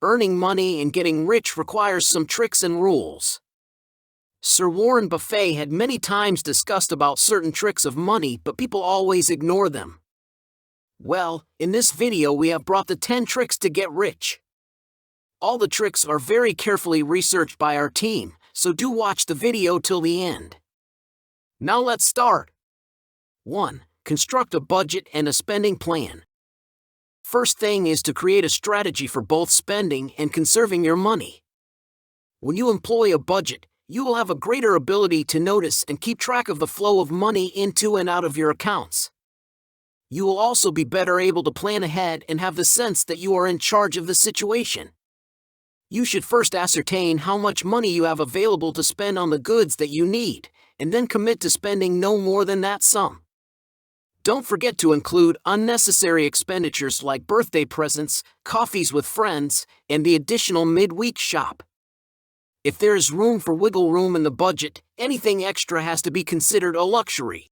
Earning money and getting rich requires some tricks and rules. Sir Warren Buffett had many times discussed about certain tricks of money, but people always ignore them. Well, in this video we have brought the 10 tricks to get rich. All the tricks are very carefully researched by our team, so do watch the video till the end. Now let's start. 1. Construct a budget and a spending plan. First thing is to create a strategy for both spending and conserving your money. When you employ a budget, you will have a greater ability to notice and keep track of the flow of money into and out of your accounts. You will also be better able to plan ahead and have the sense that you are in charge of the situation. You should first ascertain how much money you have available to spend on the goods that you need, and then commit to spending no more than that sum. Don't forget to include unnecessary expenditures like birthday presents, coffees with friends, and the additional midweek shop. If there is room for wiggle room in the budget, anything extra has to be considered a luxury.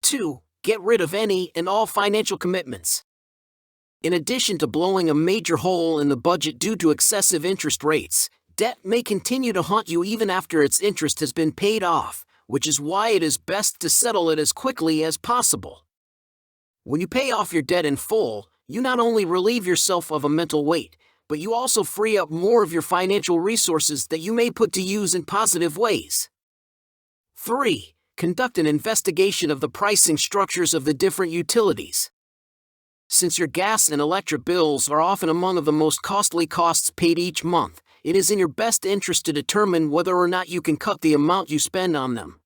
2. Get rid of any and all financial commitments. In addition to blowing a major hole in the budget due to excessive interest rates, debt may continue to haunt you even after its interest has been paid off, which is why it is best to settle it as quickly as possible. When you pay off your debt in full, you not only relieve yourself of a mental weight, but you also free up more of your financial resources that you may put to use in positive ways. 3. Conduct an investigation of the pricing structures of the different utilities. Since your gas and electric bills are often among the most costly costs paid each month, it is in your best interest to determine whether or not you can cut the amount you spend on them.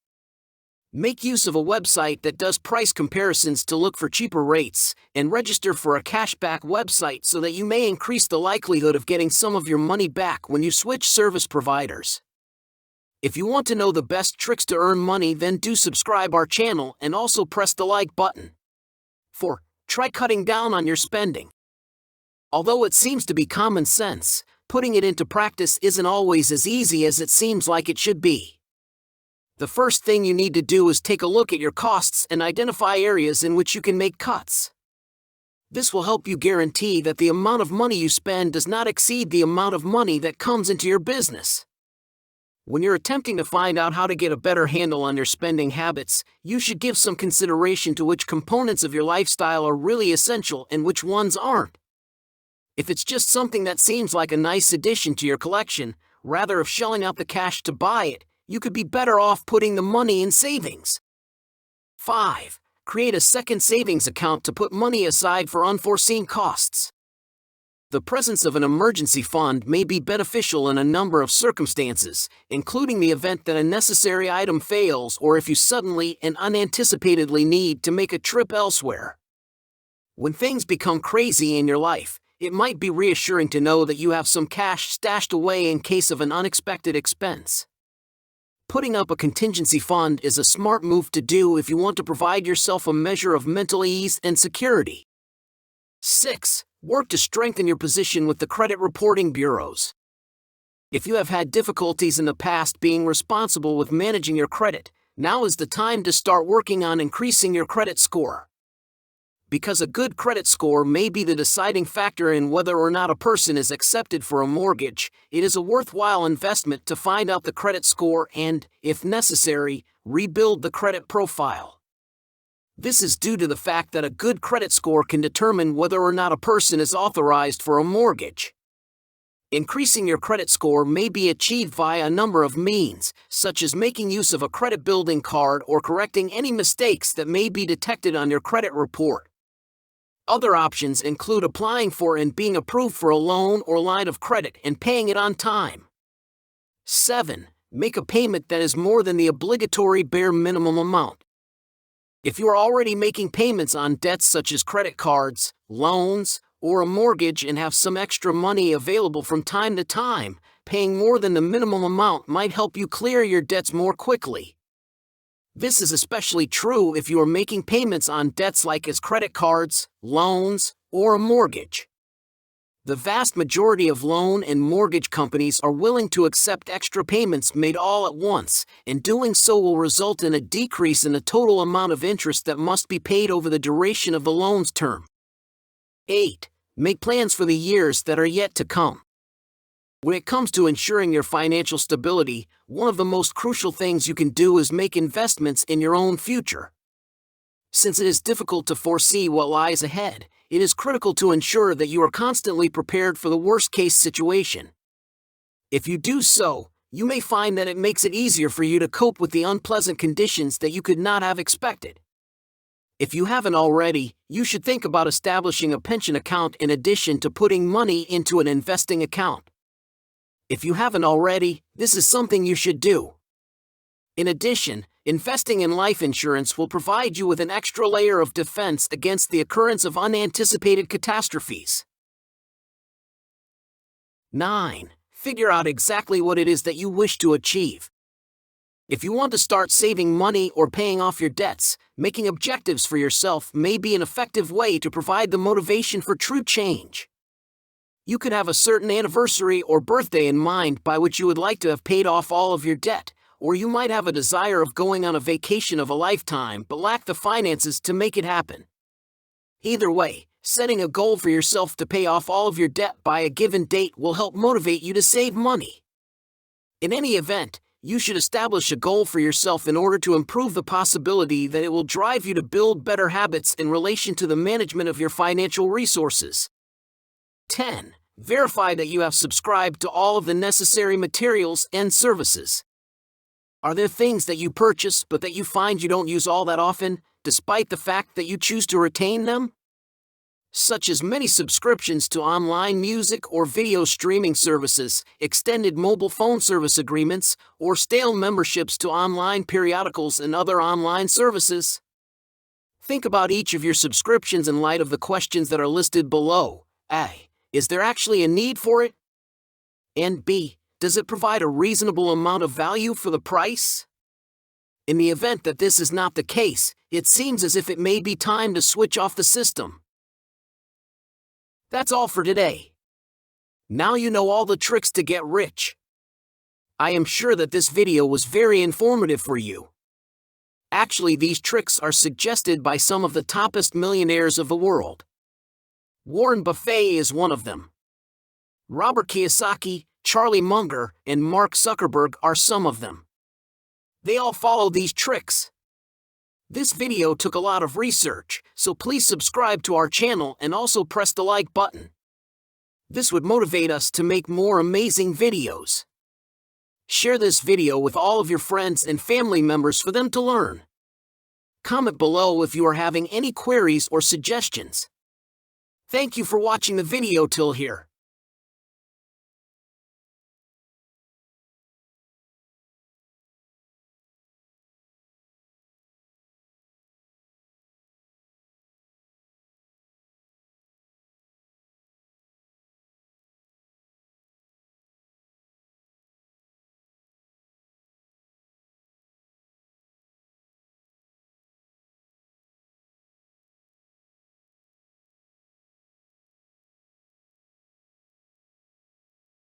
Make use of a website that does price comparisons to look for cheaper rates, and register for a cashback website so that you may increase the likelihood of getting some of your money back when you switch service providers. If you want to know the best tricks to earn money, then do subscribe our channel and also press the like button. 4. Try cutting down on your spending. Although it seems to be common sense, putting it into practice isn't always as easy as it seems like it should be. The first thing you need to do is take a look at your costs and identify areas in which you can make cuts. This will help you guarantee that the amount of money you spend does not exceed the amount of money that comes into your business. When you're attempting to find out how to get a better handle on your spending habits, you should give some consideration to which components of your lifestyle are really essential and which ones aren't. If it's just something that seems like a nice addition to your collection, rather than shelling out the cash to buy it, you could be better off putting the money in savings. 5. Create a second savings account to put money aside for unforeseen costs. The presence of an emergency fund may be beneficial in a number of circumstances, including the event that a necessary item fails or if you suddenly and unanticipatedly need to make a trip elsewhere. When things become crazy in your life, it might be reassuring to know that you have some cash stashed away in case of an unexpected expense. Putting up a contingency fund is a smart move to do if you want to provide yourself a measure of mental ease and security. 6. Work to strengthen your position with the credit reporting bureaus. If you have had difficulties in the past being responsible with managing your credit, now is the time to start working on increasing your credit score. Because a good credit score may be the deciding factor in whether or not a person is accepted for a mortgage, it is a worthwhile investment to find out the credit score and, if necessary, rebuild the credit profile. This is due to the fact that a good credit score can determine whether or not a person is authorized for a mortgage. Increasing your credit score may be achieved via a number of means, such as making use of a credit building card or correcting any mistakes that may be detected on your credit report. Other options include applying for and being approved for a loan or line of credit and paying it on time. 7. Make a payment that is more than the obligatory bare minimum amount. If you are already making payments on debts such as credit cards, loans, or a mortgage and have some extra money available from time to time, paying more than the minimum amount might help you clear your debts more quickly. This is especially true if you are making payments on debts like as credit cards, loans, or a mortgage. The vast majority of loan and mortgage companies are willing to accept extra payments made all at once, and doing so will result in a decrease in the total amount of interest that must be paid over the duration of the loan's term. 8. Make plans for the years that are yet to come. When it comes to ensuring your financial stability, one of the most crucial things you can do is make investments in your own future. Since it is difficult to foresee what lies ahead, it is critical to ensure that you are constantly prepared for the worst-case situation. If you do so, you may find that it makes it easier for you to cope with the unpleasant conditions that you could not have expected. If you haven't already, you should think about establishing a pension account in addition to putting money into an investing account. If you haven't already, this is something you should do. In addition, investing in life insurance will provide you with an extra layer of defense against the occurrence of unanticipated catastrophes. 9. Figure out exactly what it is that you wish to achieve. If you want to start saving money or paying off your debts, making objectives for yourself may be an effective way to provide the motivation for true change. You could have a certain anniversary or birthday in mind by which you would like to have paid off all of your debt, or you might have a desire of going on a vacation of a lifetime but lack the finances to make it happen. Either way, setting a goal for yourself to pay off all of your debt by a given date will help motivate you to save money. In any event, you should establish a goal for yourself in order to improve the possibility that it will drive you to build better habits in relation to the management of your financial resources. 10. Verify that you have subscribed to all of the necessary materials and services. Are there things that you purchase but that you find you don't use all that often, despite the fact that you choose to retain them? Such as many subscriptions to online music or video streaming services, extended mobile phone service agreements, or stale memberships to online periodicals and other online services. Think about each of your subscriptions in light of the questions that are listed below. A. Is there actually a need for it? And B. Does it provide a reasonable amount of value for the price? In the event that this is not the case, it seems as if it may be time to switch off the system. That's all for today. Now you know all the tricks to get rich. I am sure that this video was very informative for you. Actually, these tricks are suggested by some of the toppest millionaires of the world. Warren Buffett is one of them. Robert Kiyosaki, Charlie Munger, and Mark Zuckerberg are some of them. They all follow these tricks. This video took a lot of research, so please subscribe to our channel and also press the like button. This would motivate us to make more amazing videos. Share this video with all of your friends and family members for them to learn. Comment below if you are having any queries or suggestions. Thank you for watching the video till here.